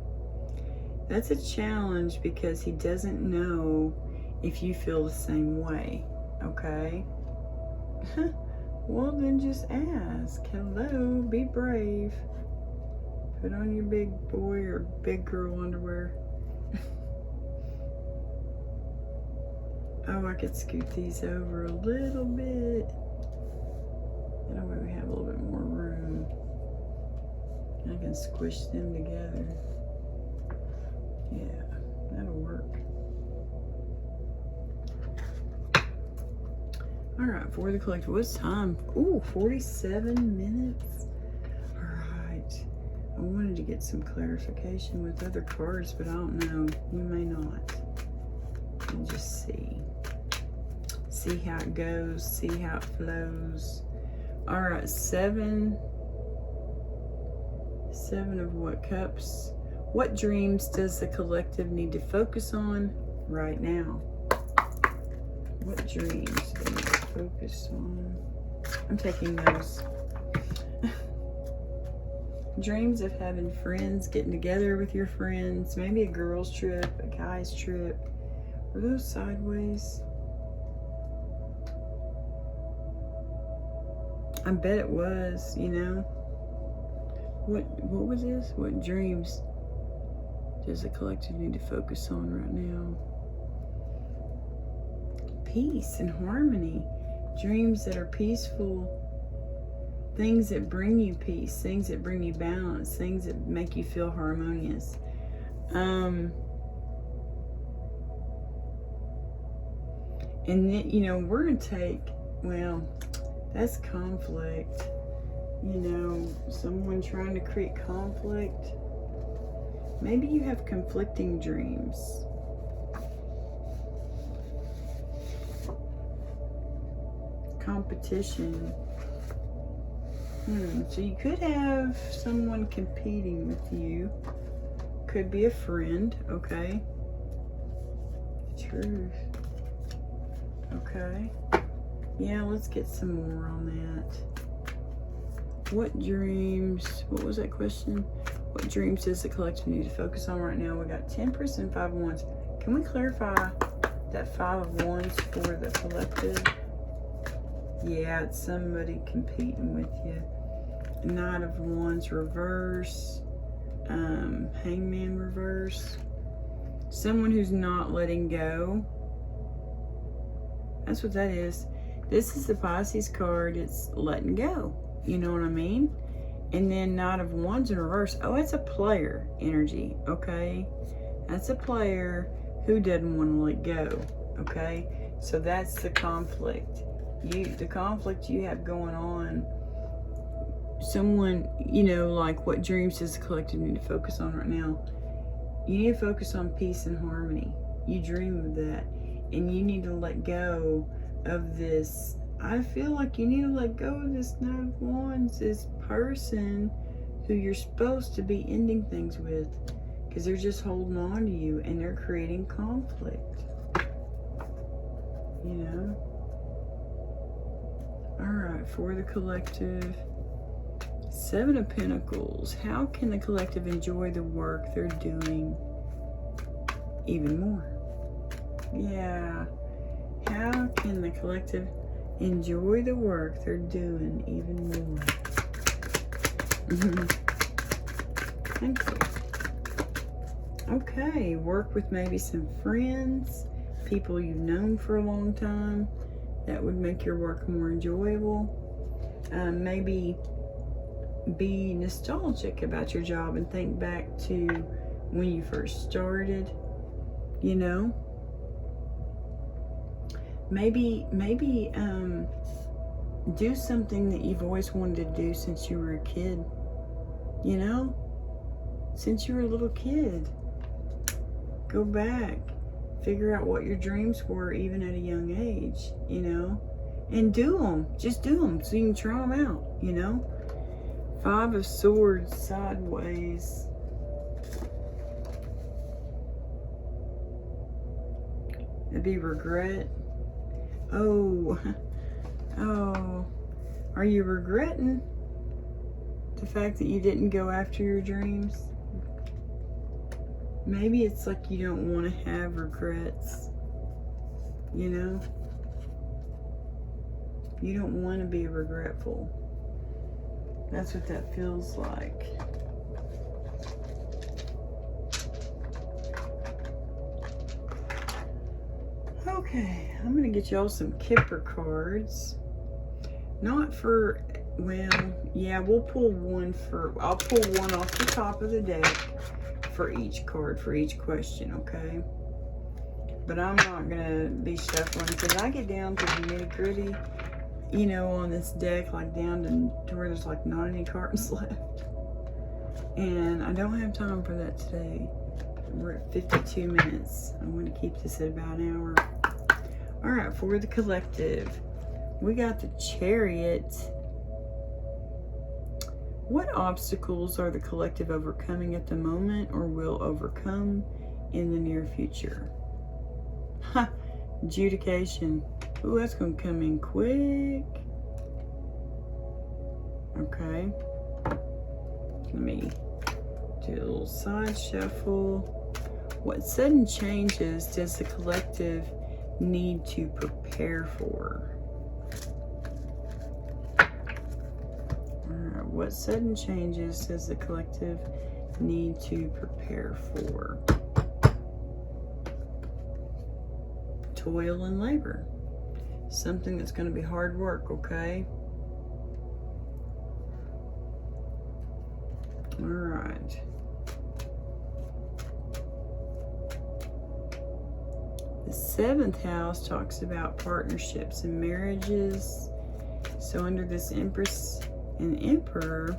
That's a challenge because he doesn't know if you feel the same way. Okay? Well, then just ask. Hello, be brave. Put on your big boy or big girl underwear. Oh, I could scoot these over a little bit. That way we have a little bit more room. I can squish them together. Yeah, that'll work. All right, for the collective, what's time? Ooh, 47 minutes. All right. I wanted to get some clarification with other cards, but I don't know. We may not. We'll just see. See how it goes. See how it flows. All right, 7. 7 of what cups? What dreams does the collective need to focus on right now? What dreams do they need to focus on? I'm taking those. Dreams of having friends, getting together with your friends, maybe a girl's trip, a guy's trip. Were those sideways? I bet it was, you know. What was this? What dreams does the collective need to focus on right now? Peace and harmony. Dreams that are peaceful. Things that bring you peace. Things that bring you balance. Things that make you feel harmonious. And then, you know, we're going to take, well, that's conflict. You know, someone trying to create conflict. Maybe you have conflicting dreams. Competition. So you could have someone competing with you. Could be a friend, okay? Truth. Okay. Yeah, let's get some more on that. What dreams, what was that question? What dreams does the collective need to focus on right now? We got 10% and 5 of Wands. Can we clarify that 5 of Wands for the collective? Yeah, it's somebody competing with you. Knight of Wands reverse. Hangman reverse. Someone who's not letting go. That's what that is. This is the Pisces card. It's letting go. You know what I mean? And then Knight of Wands in reverse. Oh, it's a player energy. Okay. That's a player who doesn't want to let go. Okay. So that's the conflict. the conflict you have going on, someone, you know, like what dreams does the collective need to focus on right now? You need to focus on peace and harmony. You dream of that. And you need to let go of this. I feel like you need to let go of this Knight of Wands, this person who you're supposed to be ending things with, because they're just holding on to you and they're creating conflict. You know? Alright, for the collective, Seven of Pentacles. How can the collective enjoy the work they're doing even more? Yeah. How can the collective enjoy the work they're doing even more? Thank you. Okay, work with maybe some friends, people you've known for a long time. That would make your work more enjoyable. Maybe be nostalgic about your job and think back to when you first started, you know. Maybe do something that you've always wanted to do since you were a kid, you know, since you were a little kid. Go back, figure out what your dreams were even at a young age, you know, and do them. Just do them so you can try them out, you know. Five of Swords sideways. It'd be regret. Oh, are you regretting the fact that you didn't go after your dreams? Maybe it's like you don't want to have regrets, you know? You don't want to be regretful. That's what that feels like. Okay, I'm going to get y'all some Kipper cards. Not for, well, yeah, we'll pull one for, I'll pull one off the top of the deck for each card, for each question, okay? But I'm not going to be shuffling because I get down to the nitty gritty, you know, on this deck, like down to where there's like not any cards left. And I don't have time for that today. We're at 52 minutes. I want to keep this at about an hour. All right, for the collective, we got the Chariot. What obstacles are the collective overcoming at the moment or will overcome in the near future? Ha! Adjudication. Ooh, that's going to come in quick. Okay. Let me do a little side shuffle. What sudden changes does the collective need to prepare for? Alright, what sudden changes does the collective need to prepare for? Toil and labor. Something that's going to be hard work, okay? Alright. The 7th house talks about partnerships and marriages. So under this Empress and Emperor,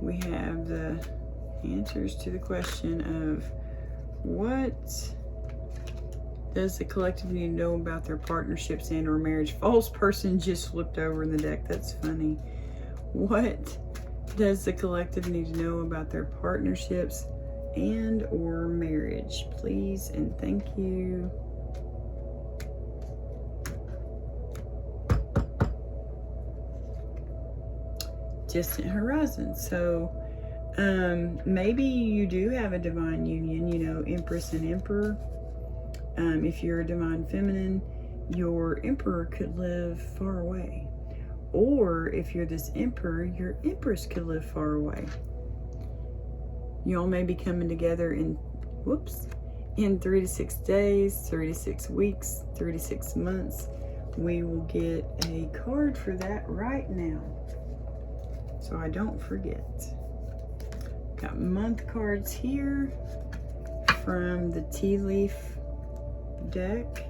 we have the answers to the question of what does the collective need to know about their partnerships and or marriage? False person just flipped over in the deck. That's funny. What does the collective need to know about their partnerships and or marriage? Please and thank you. Distant horizon. So maybe you do have a divine union, you know, Empress and Emperor. If you're a divine feminine, your emperor could live far away. Or if you're this emperor, your empress could live far away. Y'all may be coming together in 3 to 6 days, 3 to 6 weeks, 3 to 6 months. We will get a card for that right now, so I don't forget. Got month cards here from the Tea Leaf deck.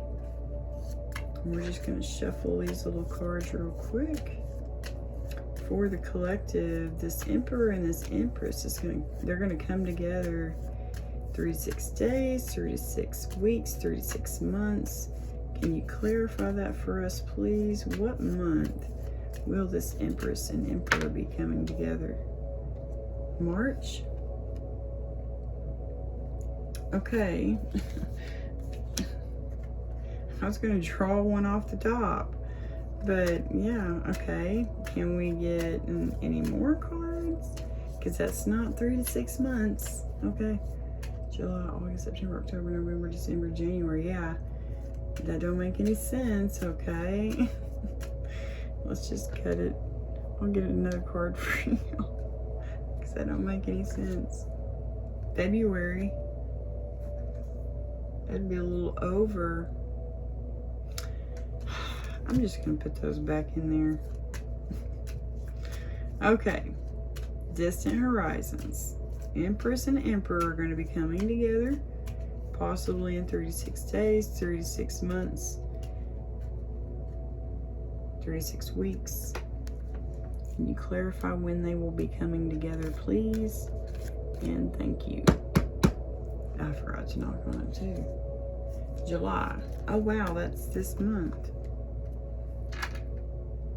We're just going to shuffle these little cards real quick. For the collective, this Emperor and this Empress they're going to come together 36 days, 36 weeks, 36 months. Can you clarify that for us, please? What month will this Empress and Emperor be coming together? March? Okay. I was going to draw one off the top. But, yeah, okay. Can we get any more cards? Because that's not 3 to 6 months. Okay. July, August, September, October, November, December, January. Yeah. That don't make any sense. Okay. Let's just cut it. I'll get another card for you. Because that don't make any sense. February. That'd be a little over. I'm just going to put those back in there. Okay. Distant horizons. Empress and Emperor are going to be coming together. Possibly in 36 days, 36 months, 36 weeks. Can you clarify when they will be coming together, please? And thank you. I forgot to knock on it too. July. Oh wow, that's this month.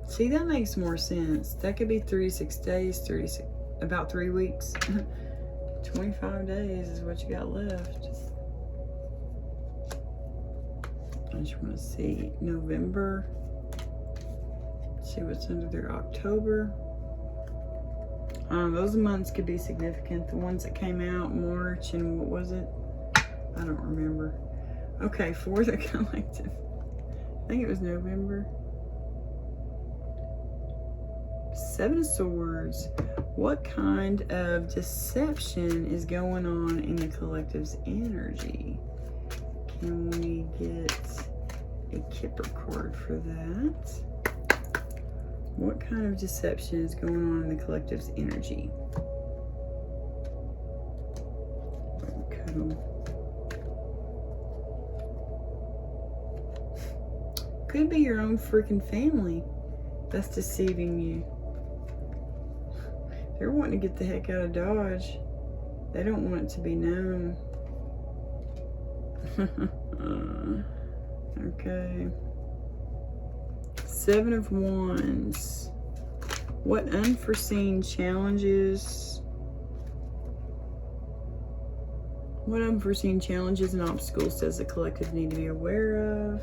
See, that makes more sense. That could be 36 days, about 3 weeks. 25 days is what you got left. I just want to see November. See what's under there. October. Those months could be significant. The ones that came out, March and what was it? I don't remember. Okay, for the collective. I think it was November. 7 of Swords. What kind of deception is going on in the collective's energy? Can we get a Kipper card for that? What kind of deception is going on in the collective's energy? Could be your own freaking family that's deceiving you. They're wanting to get the heck out of Dodge. They don't want it to be known. Okay. 7 of Wands. What unforeseen challenges? What unforeseen challenges and obstacles does the collective need to be aware of?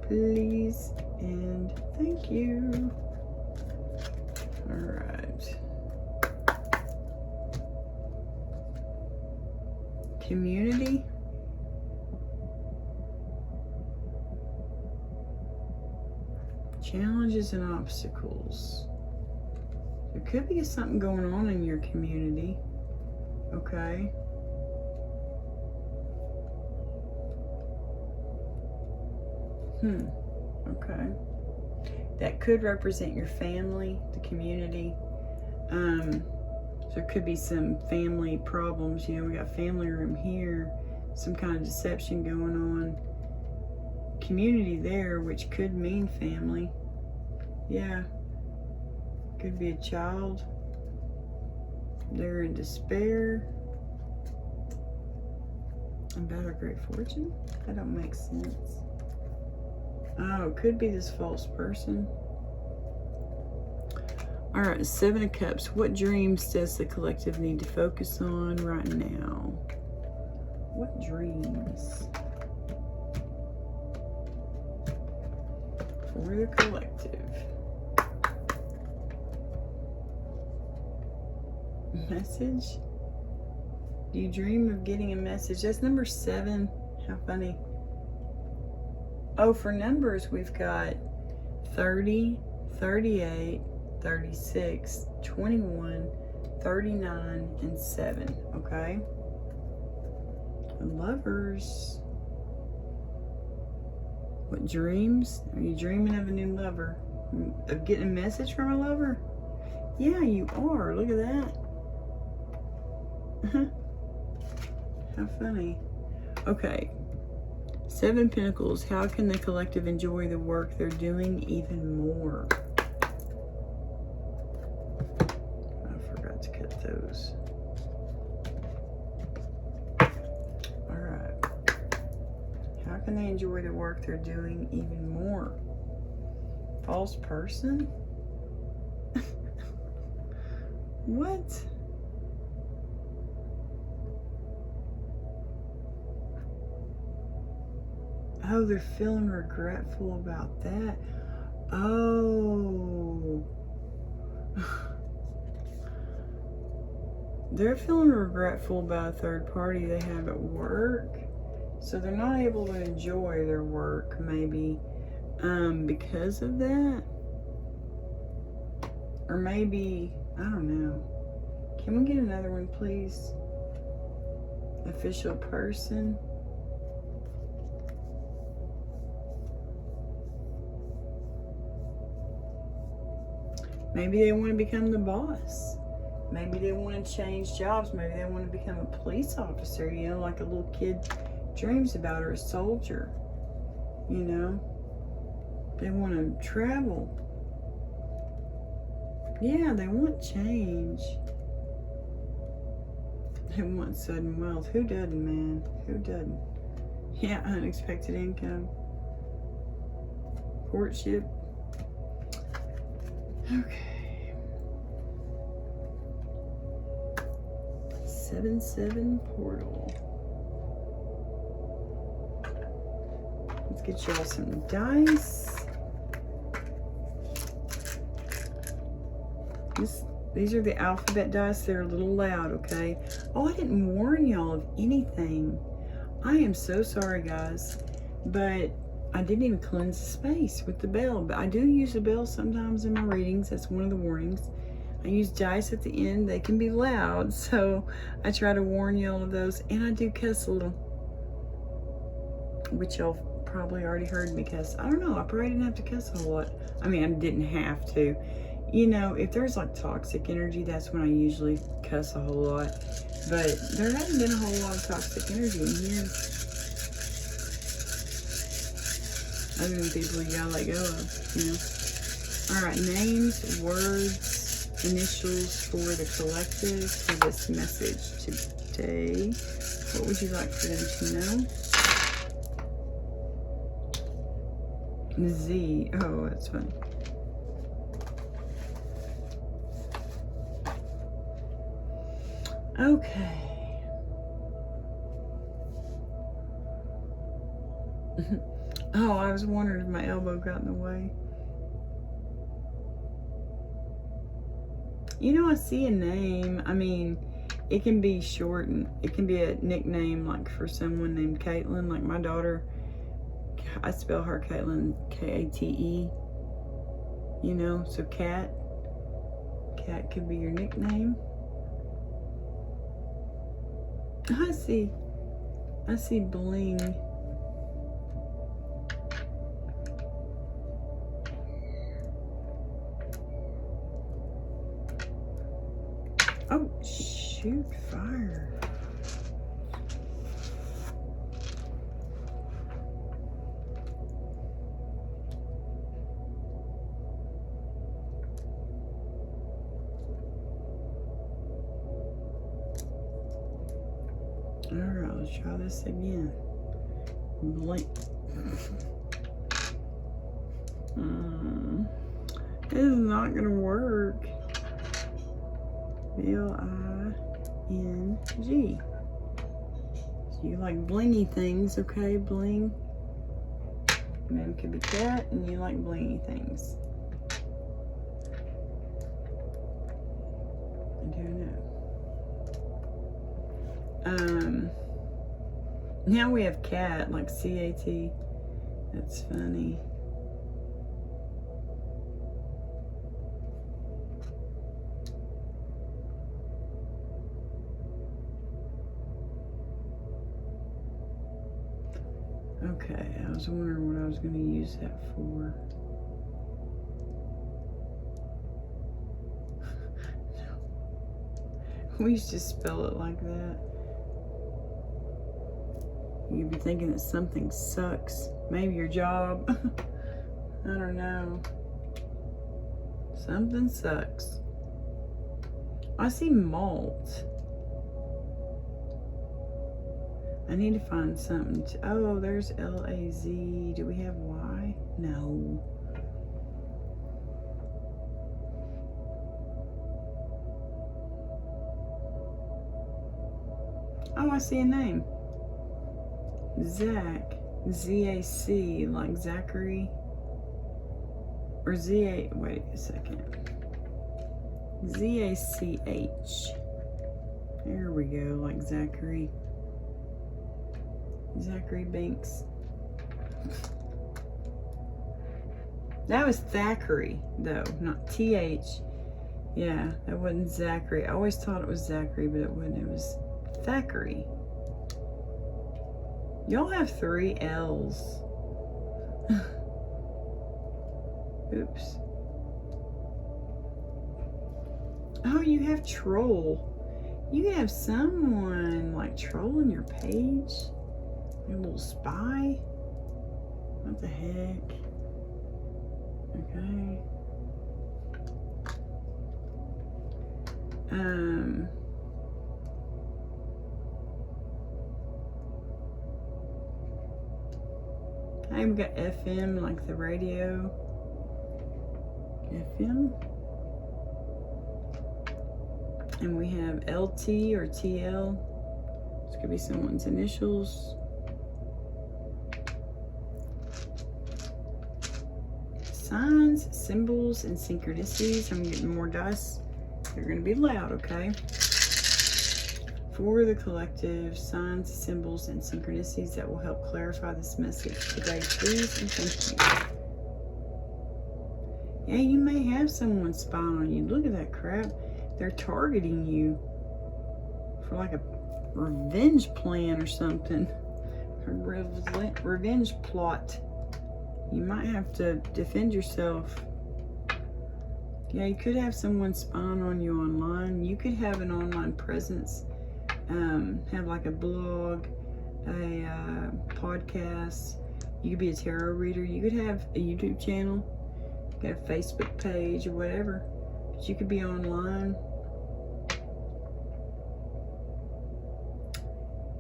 Please and thank you. All right. Community. Challenges and obstacles. There could be something going on in your community. Okay. Okay. That could represent your family, the community. There could be some family problems. You know, we got family room here. Some kind of deception going on. Community there, which could mean family. Yeah. Could be a child. They're in despair. About a great fortune? That don't make sense. Oh, could be this false person. All right, 7 of Cups. What dreams does the collective need to focus on right now? What dreams? For the collective. Message? Do you dream of getting a message? That's number 7. How funny. Oh, for numbers, we've got 30, 38, 36, 21, 39, and 7. Okay? Lovers. What dreams? Are you dreaming of a new lover? Of getting a message from a lover? Yeah, you are. Look at that. How funny. Okay. Seven of Pentacles. How can the collective enjoy the work they're doing even more? I forgot to cut those. Alright. How can they enjoy the work they're doing even more? False person? What? Oh, they're feeling regretful about that. Oh. They're feeling regretful about a third party they have at work. So they're not able to enjoy their work, maybe, because of that. Or maybe, I don't know. Can we get another one, please? Official person. Maybe they want to become the boss. Maybe they want to change jobs. Maybe they want to become a police officer, you know, like a little kid dreams about, or a soldier, you know. They want to travel. Yeah, they want change. They want sudden wealth. Who doesn't, man? Who doesn't? Yeah, unexpected income. Courtship. Okay. 7-7 portal. Let's get y'all some dice. These are the alphabet dice. They're a little loud, okay? Oh, I didn't warn y'all of anything. I am so sorry, guys. But I didn't even cleanse the space with the bell. But I do use a bell sometimes in my readings. That's one of the warnings. I use dice at the end. They can be loud. So I try to warn y'all of those. And I do cuss a little. Which y'all probably already heard me cuss. I don't know. I probably didn't have to cuss a whole lot. I mean, I didn't have to. You know, if there's like toxic energy, that's when I usually cuss a whole lot. But there hasn't been a whole lot of toxic energy in here. Other than people you gotta let go of, you know. Alright, names, words, initials for the collective for this message today. What would you like for them to know? Z. Oh, that's fun. Okay. Oh, I was wondering if my elbow got in the way. You know, I see a name. I mean, it can be shortened. It can be a nickname, like for someone named Caitlin. Like my daughter, I spell her Caitlin, K-A-T-E. You know, so Cat. Cat could be your nickname. I see bling. Oh, shoot, fire. Alright, let's try this again. Blink. This is not gonna work. B-L-I-N-G. So you like blingy things, okay? Bling. Name could be Cat, and you like blingy things. I do know. Now we have Cat, like C-A-T. That's funny. Okay, I was wondering what I was going to use that for. We used to spell it like that. You'd be thinking that something sucks. Maybe your job. I don't know. Something sucks. I see malt. I need to find something. Oh, there's L-A-Z. Do we have Y? No. Oh, I see a name. Zach. Z-A-C, like Zachary. Or Z-A... Wait a second. Z-A-C-H. There we go, like Zachary. Zachary Banks. That was Thackeray, though, not T-H. Yeah, that wasn't Zachary. I always thought it was Zachary, but it wasn't. It was Thackeray. Y'all have 3 L's. Oops. Oh, you have troll. You can have someone like trolling your page. A little spy. What the heck? Okay. I've got FM, like the radio. FM. And we have LT or TL. This could be someone's initials. Signs, symbols, and synchronicities. I'm getting more dice. They're going to be loud, okay? For the collective, signs, symbols, and synchronicities that will help clarify this message today, please and thank you. Yeah, you may have someone spying on you. Look at that crap. They're targeting you for like a revenge plan or something. A revenge plot. You might have to defend yourself. Yeah, you could have someone spying on you online. You could have an online presence. Have like a blog, a podcast. You could be a tarot reader. You could have a YouTube channel. You could have a Facebook page or whatever. But you could be online.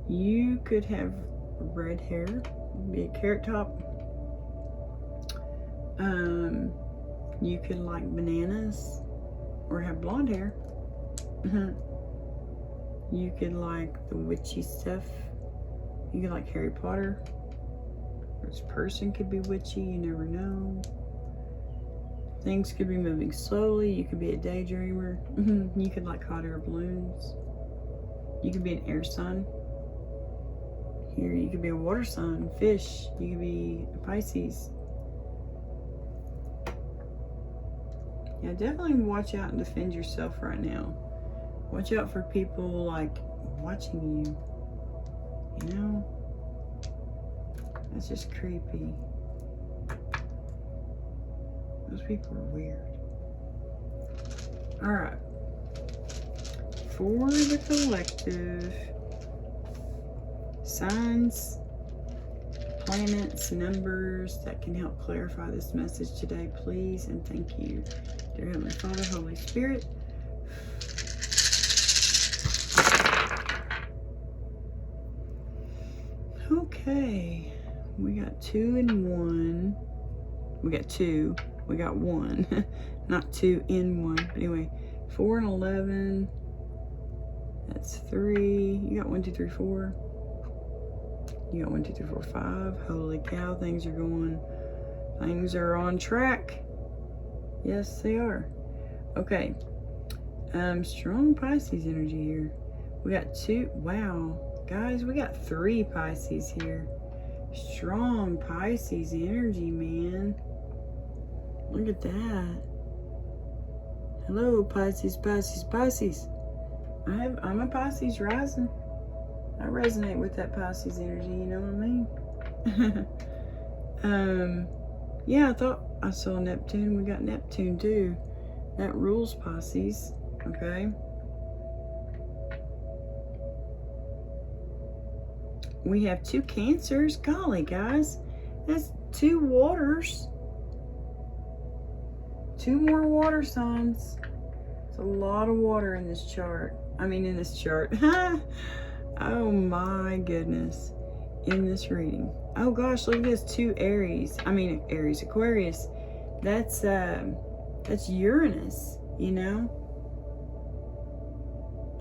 You could have red hair. Be a carrot top. You could like bananas or have blonde hair. You could like the witchy stuff. You could like Harry Potter. This person could be witchy, you never know. Things could be moving slowly. You could be a daydreamer. You could like hot air balloons. You could be an air sign. Here, you could be a water sign, fish. You could be a Pisces. Yeah, definitely watch out and defend yourself right now. Watch out for people like watching you. You know? That's just creepy. Those people are weird. Alright. For the collective, signs, planets, numbers that can help clarify this message today, please and thank you. Dear Heavenly Father, Holy Spirit. Okay, we got 2 and 1. We got 2. We got 1. Not 2 in 1. But anyway, 4 and 11. That's 3. You got 1, 2, 3, 4. You got 1, 2, 3, 4, 5. Holy cow, things are on track. Yes, they are. Okay. Strong Pisces energy here. We got 2. Wow. Guys, we got 3 Pisces here. Strong Pisces energy, man. Look at that. Hello, Pisces, Pisces, Pisces. I'm a Pisces rising. I resonate with that Pisces energy, you know what I mean? Yeah, I thought I saw Neptune. We got Neptune too. That rules Pisces, okay? We have 2 Cancers. Golly, guys. That's 2 waters. 2 more water signs. It's a lot of water in this chart. I mean, in this chart. Oh my goodness. In this reading. Oh gosh, look at this. 2 Aries. I mean, Aries, Aquarius. That's Uranus, you know?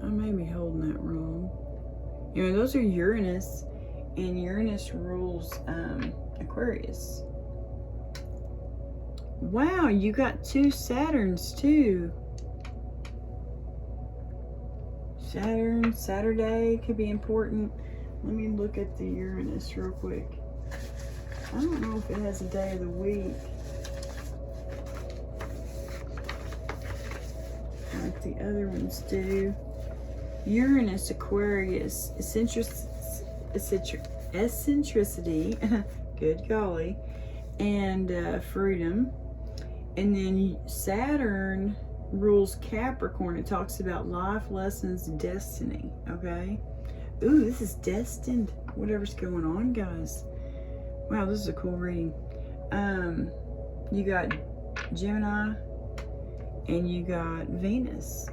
I may be holding that wrong. You know, those are Uranus, and Uranus rules Aquarius. Wow, you got 2 Saturns too. Saturday could be important. Let me look at the Uranus real quick. I don't know if it has a day of the week. Like the other ones do. Uranus, Aquarius, eccentricity, good golly, and freedom. And then Saturn rules Capricorn. It talks about life lessons, destiny, okay? Ooh, this is destined. Whatever's going on, guys. Wow, this is a cool reading. You got Gemini, and you got Venus.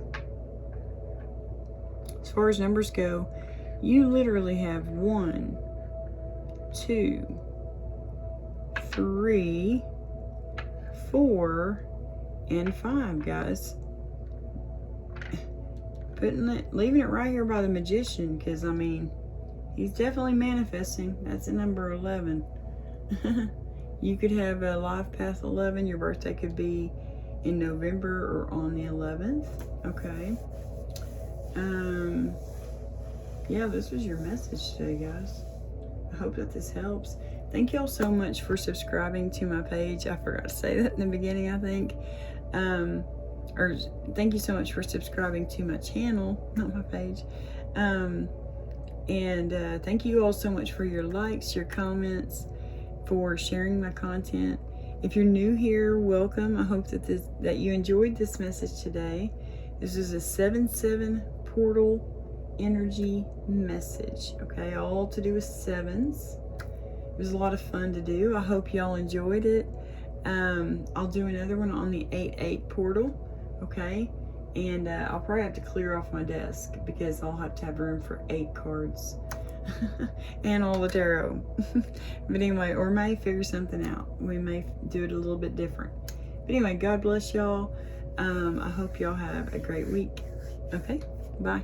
As far as numbers go, you literally have 1, 2, 3, 4, and 5, guys. Leaving it right here by the Magician, because I mean, he's definitely manifesting. That's a number 11. You could have a life path 11. Your birthday could be in November or on the 11th. Okay. Yeah, this was your message today, guys. I hope that this helps. Thank y'all so much for subscribing to my page. I forgot to say that in the beginning, I think. Or thank you so much for subscribing to my channel, not my page. Thank you all so much for your likes, your comments, for sharing my content. If you're new here, welcome. I hope that you enjoyed this message today. This is a 7/7 portal energy message, okay? All to do with 7s. It was a lot of fun to do. I hope y'all enjoyed it. I'll do another one on the 8/8 portal, okay? And I'll probably have to clear off my desk because I'll have to have room for 8 cards and all the tarot. But anyway, or may figure something out. We may do it a little bit different. But anyway, God bless y'all. I hope y'all have a great week. Okay, bye.